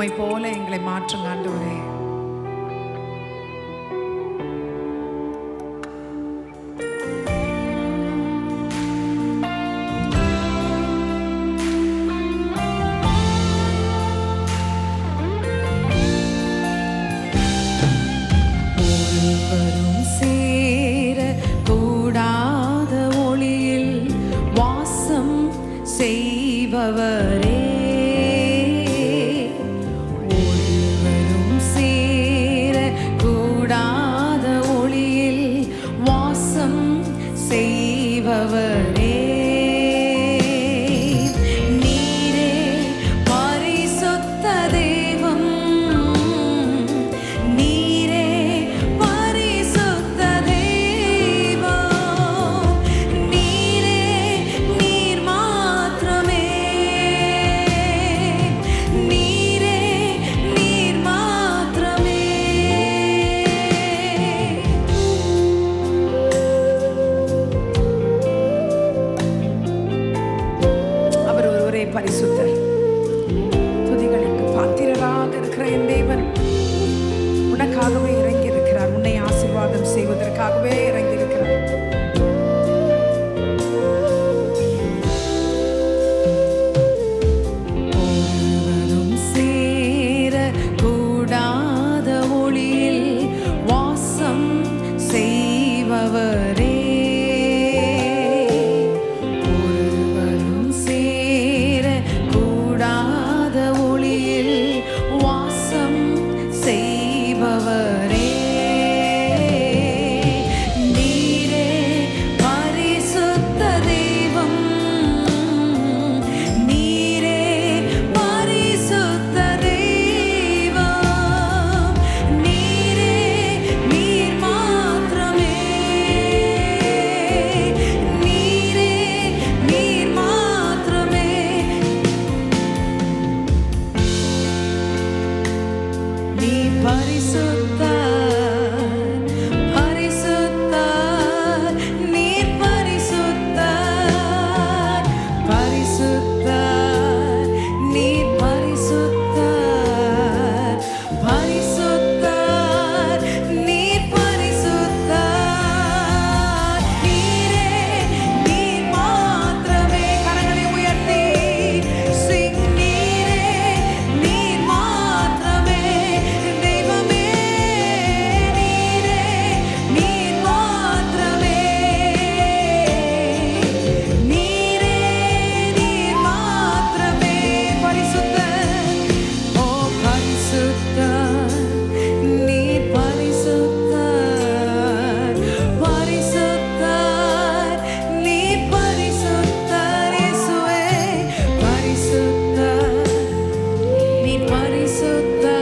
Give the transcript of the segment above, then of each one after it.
உம்மை போல எங்களை மாற்றுங்க ஆண்டவரே. ஒருவரும் சேர கூடாத ஒளியில் வாசம் செய்பவரே, ஒருவரும் சேர கூடாத ஒளியில் வாசம் செய்பவரே, நீரே பரிசுத்த தெய்வம், நீரே பரிசுத்த தெய்வம், நீரே நீர் மாத்திரமே, நீரே நீர் மாத்திரமே. அவர் ஒருவரே பரிசுத்தர். துதிகளுக்கு பாத்திரராக இருக்கிற என் தேவன் உனக்காகவே இறங்கி இருக்கிறார். உன்னை ஆசீர்வாதம் செய்வதற்காகவே இறங்கி இருக்கிறார். ஒருவரும் சேர கூடாத ஒளியில் வாசம் செய்பவரே, ஒருவரும் சேர கூடாத ஒளியில் வாசம் செய்பவரே, நீரே பரிசுத்த தெய்வம், நீரே பரிசுத்த தெய்வம், நீரே நீர் மாத்திரமே, நீரே நீர் மாத்திரமே. நீ பரிசுத்தர், பரிசுத்தர், நீர் பரிசுத்தர், பரிசுத்தர், நீர் பரிசுத்தர், பரிசுத்தர், நீர் பரிசுத்தர், நீரே நீர் மாத்திரமே. கரங்களை உயர்த்தி sing, நீரே நீர் மாத்திரமே, தெய்வமே நீரே நீர் மாத்திரமே, நீரே நீர் மாத்திரமே. பரிசுத்தர், ஓ பரிசுத்தர், நீர் பரிசுத்தர், பரிசுத்தர், நீர் பரிசுத்தர். இயேசுவே பரிசுத்தர், நீர் பரிசுத்தர்,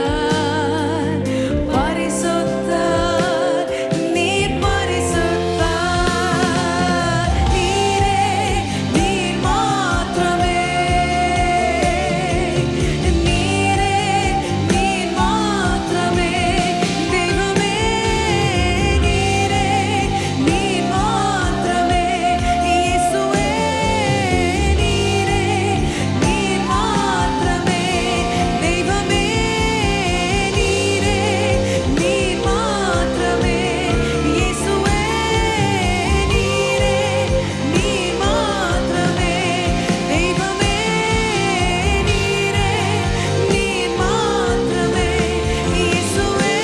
பரிசுத்தர், நீர் பரிசுத்தர், நீரே நீர் மாத்திரமே, நீரே நீர் மாத்திரமே, தெய்வமே நீரே நீர் மாத்திரமே, இயேசுவே நீரே நீர் மாத்திரமே, தெய்வமே நீரே நீர் மாத்திரமே, இயேசுவே நீரே நீர் மாத்திரமே, தெய்வமே நீரே நீர் மாத்திரமே, இயேசுவே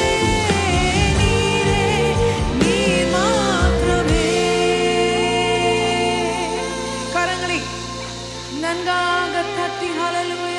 நீரே நீர் மாத்திரமே. கரங்களை நன்றாக தட்டி ஹல்லேலூயா.